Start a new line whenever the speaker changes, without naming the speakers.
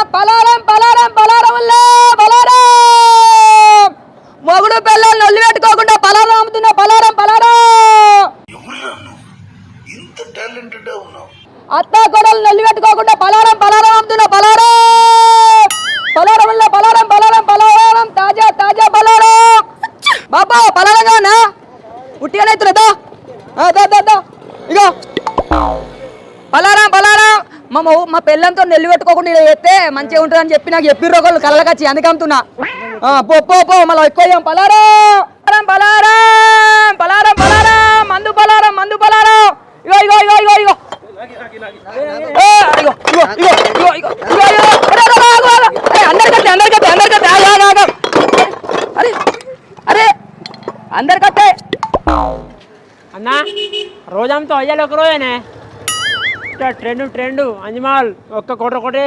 పలారం పలారం పలారంలే పలారం మొగుడు పిల్లలు నొల్లి పెట్టుకోకుండా పలారం అమ్ముతున్నా పలారం పలారం
ఇంత టాలెంటెడ్ ఉన్నావు
అత్త కొడలు నొల్లి పెట్టుకోకుండా పలారం పలారం అమ్ముతున్నా పలారం పలారంలే పలారం పలారం పలారం తాజా తాజా పలారం బాబా పలారంగానా ఉట్టిగానే అవుతున్నదా ఇగో పలారం పలారం మా పిల్లలతో నెల్లి పెట్టుకోకుండా ఇలా చేస్తే మంచిగా ఉంటుందని చెప్పి నాకు చెప్పిర్రు ఒకళ్ళు కళ్ళకి వచ్చి అందుకు అమ్ముతున్నా పో మళ్ళీ ఎక్కువ పలారం పలారం పలారం పలారం మందు పలారం మందు పలారం ఇగో ఇగో ఇగో ఇగో ఇగో అందరికట్టే
అన్నా రోజంతా అయ్యాలి ఒక రోజేనే ట్రెండ్ అంజమాల్ ఒక్క కోటి